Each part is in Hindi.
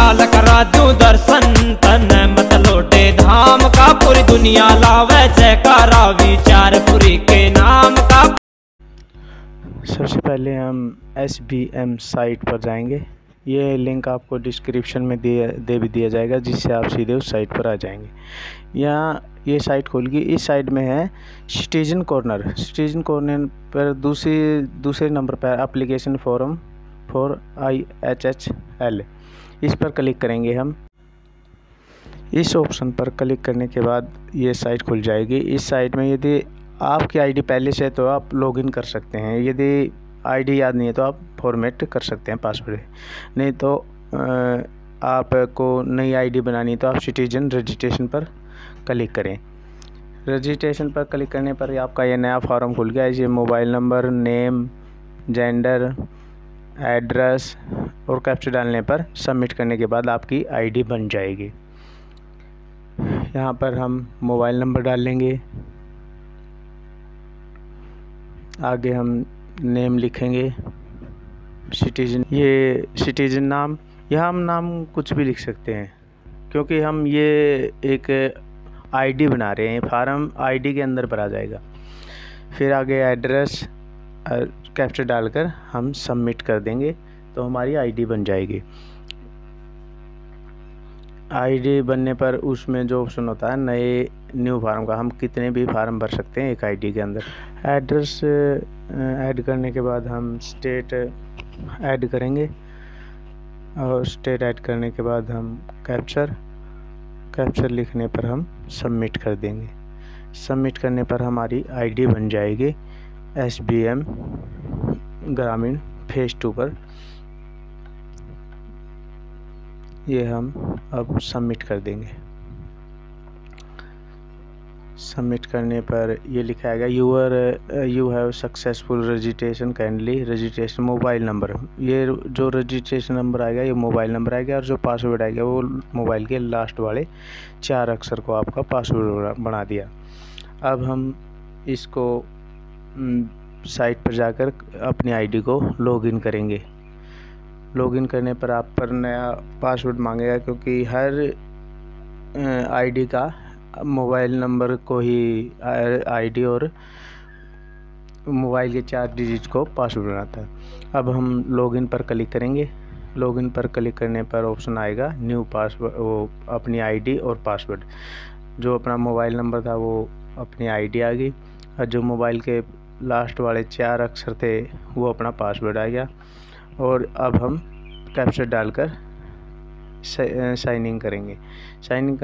लाल करा दूं दर्शन, तन मत लौटे धाम का, पूरी दुनिया लावे जयकारा, विचार पूरी के नाम का। सबसे पहले हम SBM साइट पर जाएंगे। ये लिंक आपको डिस्क्रिप्शन में दे भी दिया जाएगा, जिससे आप सीधे उस साइट पर आ जाएंगे। यहाँ ये साइट खोल गई। इस साइड में है सिटीजन कॉर्नर। सिटीजन कॉर्नर पर दूसरे नंबर पर एप्लीकेशन फॉर्म फॉर IHHL, इस पर क्लिक करेंगे हम। इस ऑप्शन पर क्लिक करने के बाद ये साइट खुल जाएगी। इस साइट में यदि आपकी आईडी पहले से है तो आप लॉगिन कर सकते हैं, यदि आईडी याद नहीं है तो आप फॉर्मेट कर सकते हैं पासवर्ड, नहीं तो आपको नई आईडी बनानी है तो आप सिटीजन रजिस्ट्रेशन पर क्लिक करें। रजिस्ट्रेशन पर क्लिक करने पर आपका ये नया फॉर्म खुल गया। इसे mobile number, name, gender, address और कैप्चा डालने पर सबमिट करने के बाद आपकी आईडी बन जाएगी। यहाँ पर हम मोबाइल नंबर डाल लेंगे, आगे हम नेम लिखेंगे, सिटीजन, ये सिटीजन नाम, यहाँ हम नाम कुछ भी लिख सकते हैं क्योंकि हम ये एक आईडी बना रहे हैं, फार्म आईडी के अंदर भरा जाएगा। फिर आगे एड्रेस कैप्चा डालकर हम सबमिट कर देंगे तो हमारी आईडी बन जाएगी। आईडी बनने पर उसमें जो ऑप्शन होता है नए न्यू फार्म का, हम कितने भी फार्म भर सकते हैं एक आईडी के अंदर। एड्रेस ऐड करने के बाद हम स्टेट ऐड करेंगे और स्टेट ऐड करने के बाद हम कैप्चर लिखने पर हम सबमिट कर देंगे। सबमिट करने पर हमारी आईडी बन जाएगी SBM ग्रामीण फेज 2 पर। ये हम अब सबमिट कर देंगे। सबमिट करने पर ये लिखा आएगा you have successful registration kindly registration mobile number. ये जो रजिस्ट्रेशन नंबर आएगा ये मोबाइल नंबर आएगा और जो पासवर्ड आएगा वो मोबाइल के लास्ट वाले 4 अक्षर को आपका पासवर्ड बना दिया। अब हम इसको साइट पर जाकर अपनी आईडी को लॉगिन करेंगे। लॉगिन करने पर आप पर नया पासवर्ड मांगेगा क्योंकि हर आईडी का मोबाइल नंबर को ही आईडी और मोबाइल के 4 डिजिट को पासवर्ड बनाता है। अब हम लॉगिन पर क्लिक करेंगे। लॉगिन पर क्लिक करने पर ऑप्शन आएगा न्यू पासवर्ड, वो अपनी आईडी और पासवर्ड। जो अपना मोबाइल नंबर था वो अपनी आईडी आ गई और जो मोबाइल के लास्ट वाले 4 अक्षर थे वो अपना पासवर्ड आ गया। और अब हम कैप्चा डालकर साइन इन करेंगे। साइन इन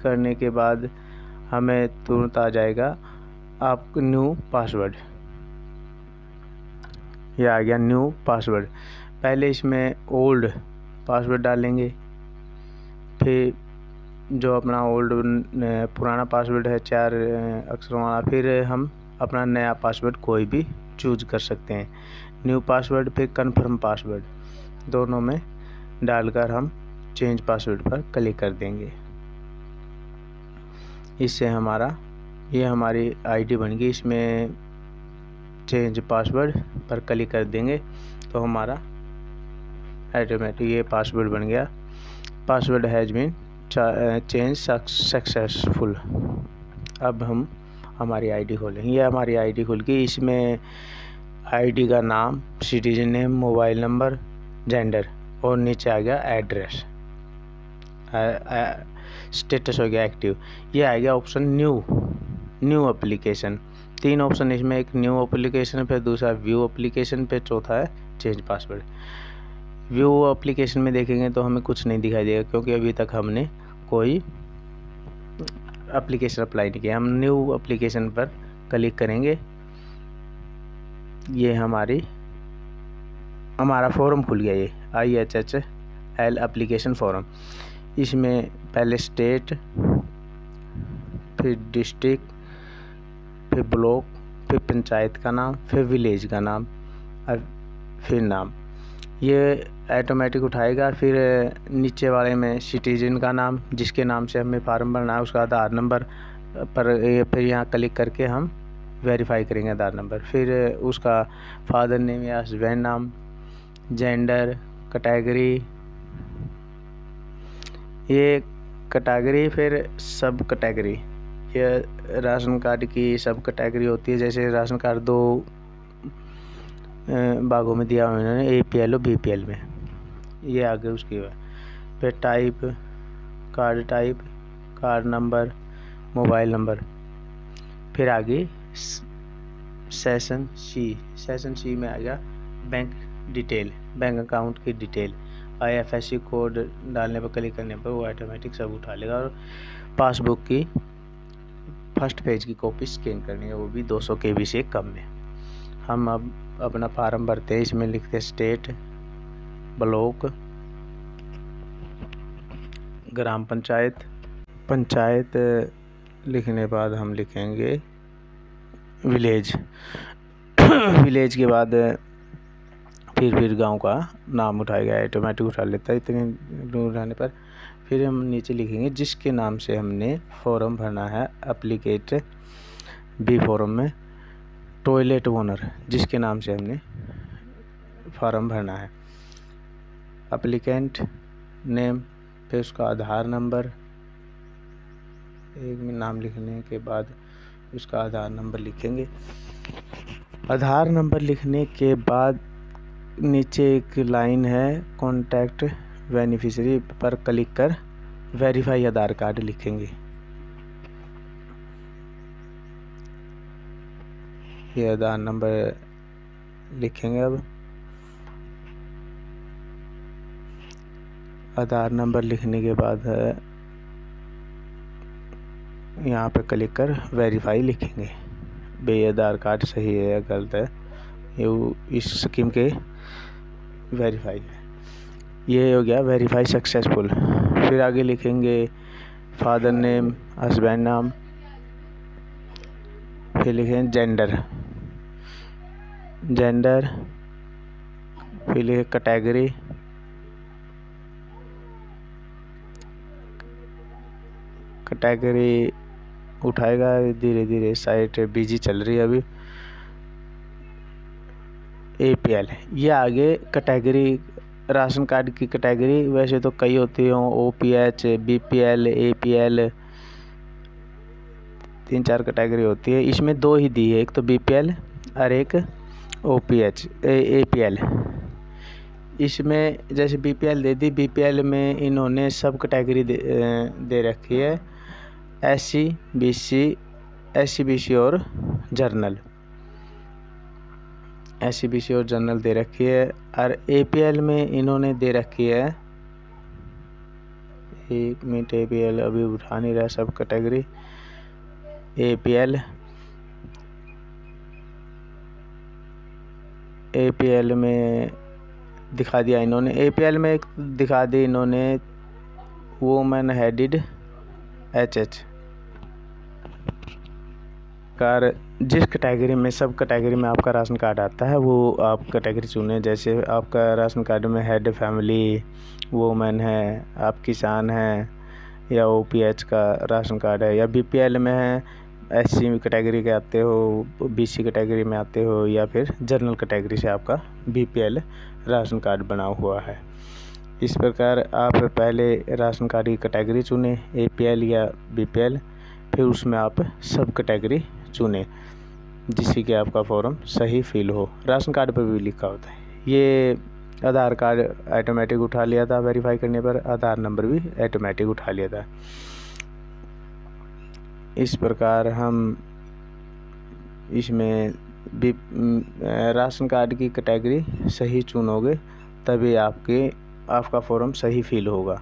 करने के बाद हमें तुरंत आ जाएगा आपका न्यू पासवर्ड। ये आ गया न्यू पासवर्ड। पहले इसमें ओल्ड पासवर्ड डालेंगे, फिर जो अपना पुराना पासवर्ड है 4 अक्षरों वाला, फिर हम अपना नया पासवर्ड कोई भी चूज कर सकते हैं। न्यू पासवर्ड फिर कन्फर्म पासवर्ड, दोनों में डालकर हम चेंज पासवर्ड पर क्लिक कर देंगे। इससे हमारी आईडी बन गई। इसमें चेंज पासवर्ड पर क्लिक कर देंगे तो हमारा ऑटोमेटिक ये पासवर्ड बन गया। Password has been change successful. अब हम हमारी आईडी खोलेंगे। ये हमारी आईडी खुल गई। इसमें आईडी का नाम, citizen name, mobile number, gender और नीचे आ गया एड्रेस। स्टेटस हो गया एक्टिव। ये आ गया ऑप्शन न्यू एप्लीकेशन। 3 ऑप्शन इसमें, एक न्यू एप्लीकेशन पे, दूसरा व्यू एप्लीकेशन पे, चौथा है चेंज पासवर्ड। व्यू एप्लीकेशन में देखेंगे तो हमें कुछ नहीं दिखाई देगा क्योंकि अभी तक हमने कोई एप्लीकेशन अप्लाई नहीं किया। हम न्यू एप्लीकेशन पर क्लिक करेंगे। ये हमारा फॉर्म खुल गया। ये IHHL एप्लीकेशन फॉर्म। इसमें पहले स्टेट, फिर डिस्ट्रिक्ट, फिर ब्लॉक, फिर पंचायत का नाम, फिर विलेज का नाम और फिर नाम, ये ऑटोमेटिक उठाएगा। फिर नीचे वाले में सिटीजन का नाम, जिसके नाम से हमें फार्म भरना है, उसका आधार नंबर पर फिर यहाँ क्लिक करके हम वेरीफाई करेंगे आधार नंबर। फिर उसका फादर नेम या हस्बैंड नाम, जेंडर, कैटेगरी, ये कैटेगरी, फिर सब कैटेगरी। ये राशन कार्ड की सब कैटेगरी होती है। जैसे राशन कार्ड दो भागों में दिया हुआ है इन्होंने, APL और BPL में। ये आगे उसकी है। फिर type, card type, card number, mobile number. फिर आगे सेशन सी में आ गया बैंक डिटेल, बैंक अकाउंट की डिटेल। IFSC कोड डालने पर, क्लिक करने पर वो ऑटोमेटिक सब उठा लेगा। और पासबुक की फर्स्ट पेज की कॉपी स्कैन करनी है, वो भी 200 KB से कम में। हम अब अपना फार्म भरते हैं। इसमें लिखते हैं स्टेट, ब्लॉक, ग्राम पंचायत, पंचायत लिखने बाद हम लिखेंगे विलेज। विलेज के बाद फिर गांव का नाम उठाएगा, ऑटोमेटिक उठा लेता है इतने उठाने पर। फिर हम नीचे लिखेंगे जिसके नाम से हमने फॉर्म भरना है, एप्लीकेट B फॉर्म में टॉयलेट ओनर, जिसके नाम से हमने फॉर्म भरना है। एप्लीकेंट नेम, फिर उसका आधार नंबर, एक नाम लिखने के बाद उसका आधार नंबर लिखेंगे। आधार नंबर लिखने के बाद नीचे एक लाइन है कॉन्टैक्ट बेनिफिशियरी पर क्लिक कर वेरीफाई आधार कार्ड लिखेंगे। ये आधार नंबर लिखेंगे। अब आधार नंबर लिखने के बाद यहाँ पे क्लिक कर वेरीफाई लिखेंगे, भाई आधार कार्ड सही है या गलत है। ये इस स्कीम के वेरीफाई है। ये हो गया वेरीफाई सक्सेसफुल। फिर आगे लिखेंगे फादर नेम, हस्बैंड नाम, फिर लिखेंगे जेंडर, फिर लिखे कैटेगरी, उठाएगा। धीरे धीरे साइट बिजी चल रही है अभी। APL, ये आगे कैटेगरी, राशन कार्ड की कैटेगरी वैसे तो कई होती हैं, OPH, BPL, APL, 3-4 कैटेगरी होती है। इसमें 2 ही दी है, एक तो BPL और एक APL। इसमें जैसे BPL दे दी, BPL में इन्होंने सब कैटेगरी दे रखी है, SC, BC और जर्नल। SC और जर्नल दे रखी है। और APL में इन्होंने दे रखी है, 1 मिनट, APL अभी उठा नहीं रहा सब कैटेगरी। APL में दिखा दिया इन्होंने। APL में एक दिखा दी इन्होंने वुमेन हेडेड HH कार। जिस कैटेगरी में, सब कैटेगरी में आपका राशन कार्ड आता है वो आप कैटेगरी चुने। जैसे आपका राशन कार्ड में हेड फैमिली, वुमेन है, आप किसान हैं, या OPH का राशन कार्ड है, या BPL में है, SC कैटेगरी के आते हो, BC कैटेगरी में आते हो, या फिर जनरल कैटेगरी से आपका BPL राशन कार्ड बना हुआ है। इस प्रकार आप पहले राशन कार्ड की कैटेगरी चुने, APL या BPL, फिर उसमें आप सब कैटेगरी चुने जिससे कि आपका फॉर्म सही फिल हो। राशन कार्ड पर भी लिखा होता है। ये आधार कार्ड ऑटोमेटिक उठा लिया था, वेरीफाई करने पर आधार नंबर भी ऑटोमेटिक उठा लिया था। इस प्रकार हम इसमें भी राशन कार्ड की कैटेगरी सही चुनोगे तभी आपका फॉर्म सही फिल होगा।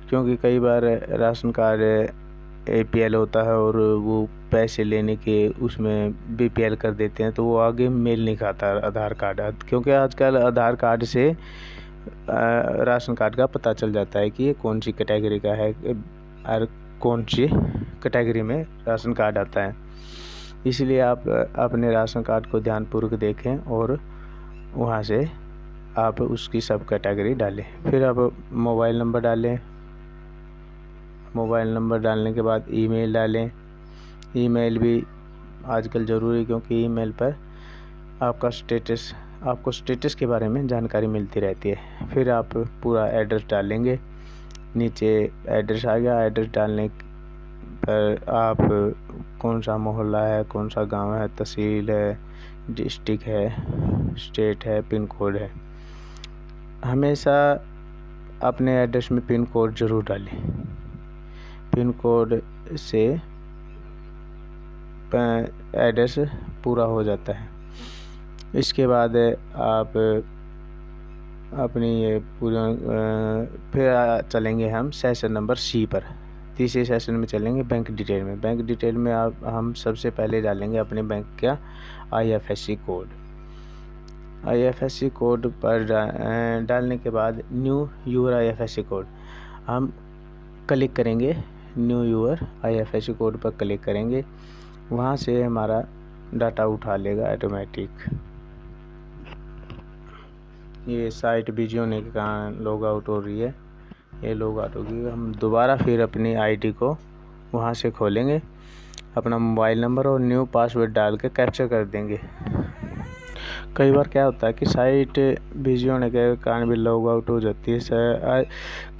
क्योंकि कई बार राशन कार्ड APL होता है और वो पैसे लेने के उसमें BPL कर देते हैं, तो वो आगे मेल नहीं खाता आधार कार्ड। क्योंकि आजकल आधार कार्ड से राशन कार्ड का पता चल जाता है कि ये कौन सी कैटेगरी का है और कौन सी कैटेगरी में राशन कार्ड आता है। इसलिए आप अपने राशन कार्ड को ध्यानपूर्वक देखें और वहाँ से आप उसकी सब कैटेगरी डालें। फिर आप मोबाइल नंबर डालें। मोबाइल नंबर डालने के बाद ईमेल डालें। ईमेल भी आजकल ज़रूरी है क्योंकि ईमेल पर आपको स्टेटस के बारे में जानकारी मिलती रहती है। फिर आप पूरा एड्रेस डालेंगे नीचे एड्रेस आ गया। एड्रेस डालने पर आप कौन सा मोहल्ला है, कौन सा गांव है, तहसील है, डिस्ट्रिक्ट है, स्टेट है, पिन कोड है, हमेशा अपने एड्रेस में पिन कोड ज़रूर डालें। पिन कोड से एड्रेस पूरा हो जाता है। इसके बाद आप अपनी ये पूरा फिर चलेंगे हम सेशन नंबर सी पर। तीसरे सेशन में चलेंगे बैंक डिटेल में। बैंक डिटेल में हम सबसे पहले डालेंगे अपने बैंक का IFSC कोड। IFSC कोड पर डालने के बाद न्यू यूर IFSC कोड हम क्लिक करेंगे। न्यू यूर IFSC कोड पर क्लिक करेंगे, वहाँ से हमारा डाटा उठा लेगा ऑटोमेटिक। ये साइट बिजी होने के कारण लॉग आउट हो रही है। ये लॉग आउट होगी, हम दोबारा फिर अपनी ID को वहाँ से खोलेंगे, अपना मोबाइल नंबर और न्यू पासवर्ड डाल के कैप्चर कर देंगे। कई बार क्या होता है कि साइट बिजी होने के कारण भी लॉग आउट हो जाती है।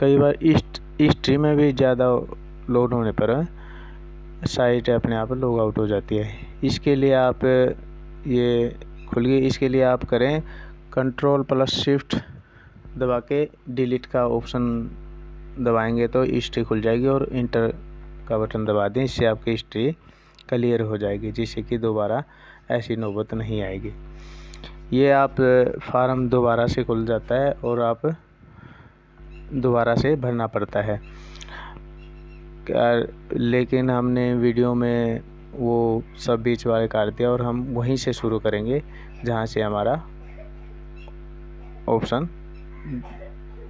कई बार हिस्ट्री में भी ज़्यादा लोड होने पर साइट अपने आप लॉग आउट हो जाती है। इसके लिए आप ये खुल गई, इसके लिए आप करें Ctrl+Shift दबा के डिलीट का ऑप्शन दबाएंगे तो हिस्ट्री खुल जाएगी, और इंटर का बटन दबा दें, इससे आपकी हिस्ट्री क्लियर हो जाएगी, जिससे कि दोबारा ऐसी नौबत नहीं आएगी। ये आप फार्म दोबारा से खुल जाता है और आप दोबारा से भरना पड़ता है। लेकिन हमने वीडियो में वो सब बीच वाले काट दिया और हम वहीं से शुरू करेंगे जहाँ से हमारा ऑप्शन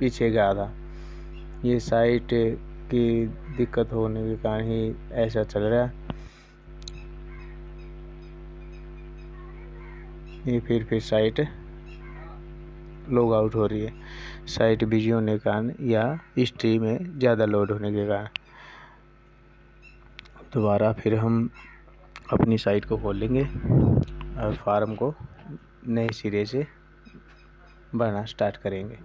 पीछे गया था। ये साइट की दिक्कत होने के कारण ही ऐसा चल रहा है। ये फिर साइट लॉग आउट हो रही है, साइट बिजी होने के कारण या हिस्ट्री में ज़्यादा लोड होने के कारण। दोबारा फिर हम अपनी साइट को खोलेंगे और फार्म को नए सिरे से भरना स्टार्ट करेंगे।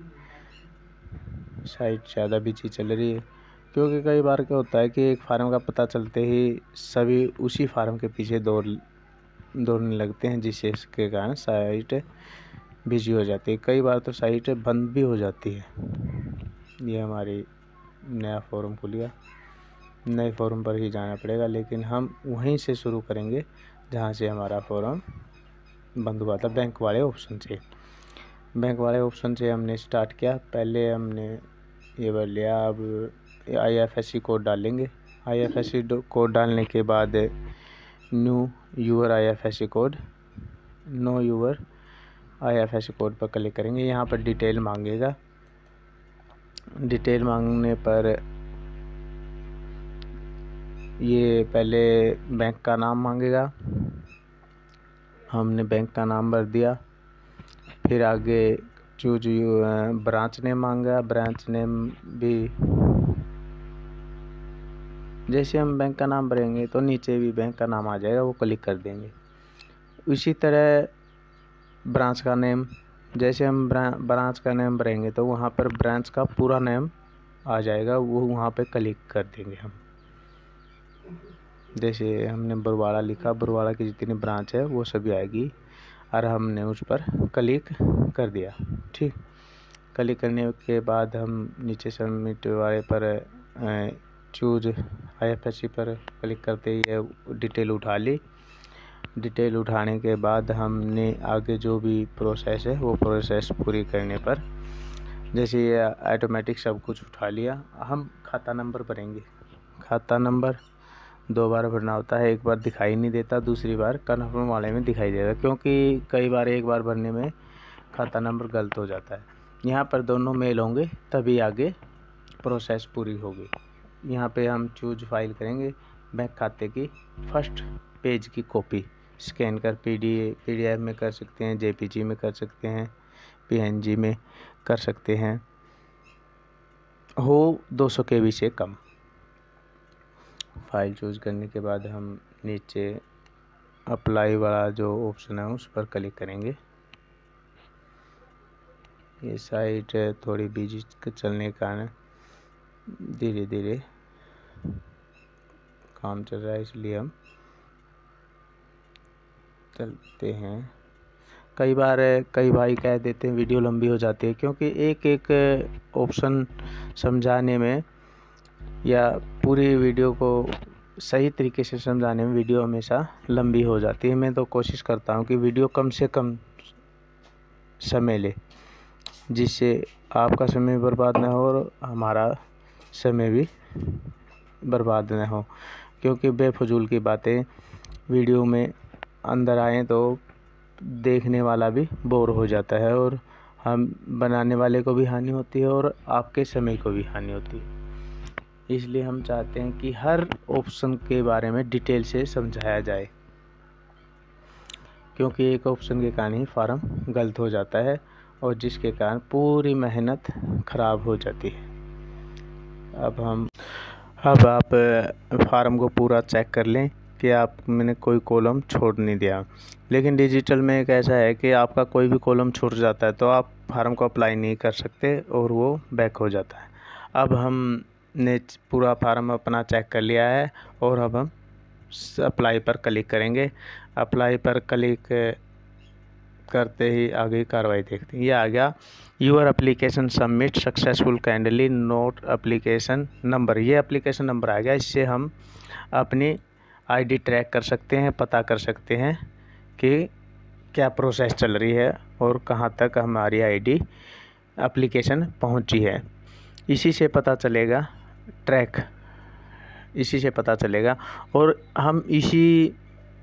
साइट ज़्यादा बिजी चल रही है, क्योंकि कई बार क्या होता है कि एक फार्म का पता चलते ही सभी उसी फार्म के पीछे दौड़ने लगते हैं, जिसके कारण साइट बिजी हो जाती है। कई बार तो साइट बंद भी हो जाती है। ये हमारी नया फॉर्म खुल गया, नए फॉर्म पर ही जाना पड़ेगा, लेकिन हम वहीं से शुरू करेंगे जहाँ से हमारा फॉर्म बंद हुआ था, बैंक वाले ऑप्शन से। बैंक वाले ऑप्शन से हमने स्टार्ट किया। पहले हमने ये भर लिया, अब IFSC कोड डालेंगे। IFSC कोड डालने के बाद new your IFSC code, know your IFSC code पर क्लिक करेंगे। यहाँ पर डिटेल मांगेगा। डिटेल मांगने पर ये पहले बैंक का नाम मांगेगा, हमने बैंक का नाम भर दिया। फिर आगे चूज ब्रांच नेम मांगा। ब्रांच नेम भी जैसे हम बैंक का नाम भरेंगे तो नीचे भी बैंक का नाम आ जाएगा, वो क्लिक कर देंगे। उसी तरह ब्रांच का नेम, जैसे हम ब्रांच का नेम भरेंगे तो वहाँ पर ब्रांच का पूरा नेम आ जाएगा, वो वहाँ पे क्लिक कर देंगे हम। जैसे हमने बरवाड़ा लिखा, बरवाड़ा की जितनी ब्रांच है वो सभी आएगी, और हमने उस पर क्लिक कर दिया। ठीक, क्लिक करने के बाद हम नीचे सबमिट वाले पर चूज IFSC पर क्लिक करते ही डिटेल उठा ली। डिटेल उठाने के बाद हमने आगे जो भी प्रोसेस है वो प्रोसेस पूरी करने पर, जैसे ये ऑटोमेटिक सब कुछ उठा लिया, हम खाता नंबर भरेंगे। खाता नंबर 2 बार भरना होता है, एक बार दिखाई नहीं देता, दूसरी बार कन्फर्म वाले में दिखाई देगा, क्योंकि कई बार एक बार भरने में खाता नंबर गलत हो जाता है। यहाँ पर दोनों मेल होंगे तभी आगे प्रोसेस पूरी होगी। यहाँ पे हम चूज फाइल करेंगे, बैंक खाते की फर्स्ट पेज की कॉपी स्कैन कर PDF में कर सकते हैं, JPG में कर सकते हैं, PNG में कर सकते हैं, हो 200 KB से कम। फाइल चूज करने के बाद हम नीचे अप्लाई वाला जो ऑप्शन है उस पर क्लिक करेंगे। ये साइट थोड़ी बिजी चलने के कारण धीरे धीरे काम चल रहा है, इसलिए हम चलते हैं। कई बार कई भाई कह देते हैं वीडियो लंबी हो जाती है, क्योंकि एक एक ऑप्शन समझाने में या पूरी वीडियो को सही तरीके से समझाने में वीडियो हमेशा लंबी हो जाती है। मैं तो कोशिश करता हूँ कि वीडियो कम से कम समय ले, जिससे आपका समय बर्बाद ना हो और हमारा समय भी बर्बाद ना हो, क्योंकि बेफजूल की बातें वीडियो में अंदर आए तो देखने वाला भी बोर हो जाता है और हम बनाने वाले को भी हानि होती है और आपके समय को भी हानि होती है। इसलिए हम चाहते हैं कि हर ऑप्शन के बारे में डिटेल से समझाया जाए, क्योंकि एक ऑप्शन के कारण ही फार्म गलत हो जाता है और जिसके कारण पूरी मेहनत ख़राब हो जाती है। अब आप फार्म को पूरा चेक कर लें कि मैंने कोई कॉलम छोड़ नहीं दिया। लेकिन डिजिटल में एक ऐसा है कि आपका कोई भी कॉलम छूट जाता है तो आप फार्म को अप्लाई नहीं कर सकते और वो बैक हो जाता है। अब हमने पूरा फार्म अपना चेक कर लिया है और अब हम अप्लाई पर क्लिक करेंगे। अप्लाई पर क्लिक करते ही आगे कार्रवाई देखते हैं। ये आ गया, your application submit successful kindly note application number. ये एप्लीकेशन नंबर आ गया, इससे हम अपनी आईडी ट्रैक कर सकते हैं, पता कर सकते हैं कि क्या प्रोसेस चल रही है और कहाँ तक हमारी आईडी एप्लीकेशन पहुँची है। इसी से पता चलेगा इसी से पता चलेगा। और हम इसी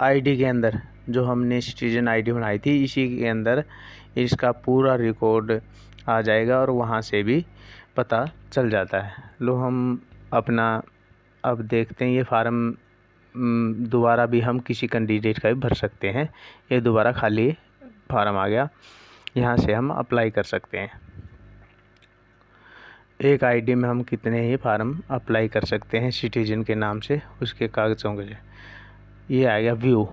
आईडी के अंदर जो हमने सिटीजन आईडी बनाई थी, इसी के अंदर इसका पूरा रिकॉर्ड आ जाएगा और वहाँ से भी पता चल जाता है। लो हम अपना अब देखते हैं ये फार्म दोबारा भी हम किसी कैंडिडेट का भी भर सकते हैं। ये दोबारा खाली फार्म आ गया, यहाँ से हम अप्लाई कर सकते हैं। एक आईडी में हम कितने ही फार्म अप्लाई कर सकते हैं सिटीजन के नाम से, उसके कागज़ों के। ये आ गया व्यू,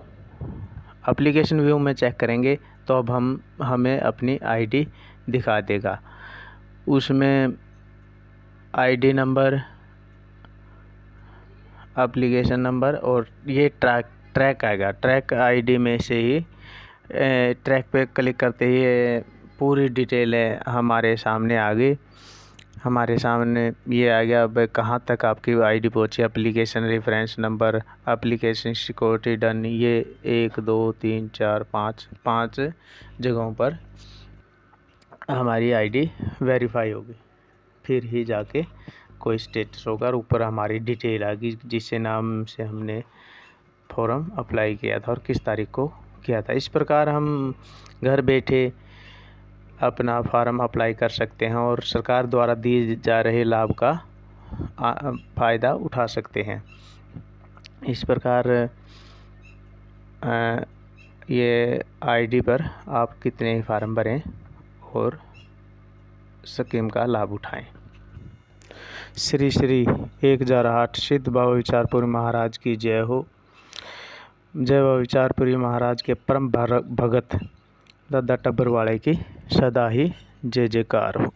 एप्लीकेशन व्यू में चेक करेंगे तो अब हमें अपनी आईडी दिखा देगा। उसमें आईडी नंबर, एप्लीकेशन नंबर और ये ट्रैक आएगा। ट्रैक आईडी में से ही ट्रैक पे क्लिक करते ही पूरी डिटेल हमारे सामने आ गई। हमारे सामने ये आ गया अब कहाँ तक आपकी आईडी पहुँची, application reference number, application security done. ये 1 2 3 4 5 जगहों पर हमारी आईडी वेरीफाई होगी, फिर ही जाके कोई स्टेटस होगा। ऊपर हमारी डिटेल आ गई, जिससे नाम से हमने फॉर्म अप्लाई किया था और किस तारीख को किया था। इस प्रकार हम घर बैठे अपना फार्म अप्लाई कर सकते हैं और सरकार द्वारा दिए जा रहे लाभ का फ़ायदा उठा सकते हैं। इस प्रकार ये आईडी पर आप कितने ही फार्म भरें और स्कीम का लाभ उठाएं। श्री श्री 1008 सिद्ध बाबा विचारपुरी महाराज की जय हो। जय बाबा विचारपुरी महाराज के परम भगत दादा टब्बरवाले की सदा ही जय जयकार हो।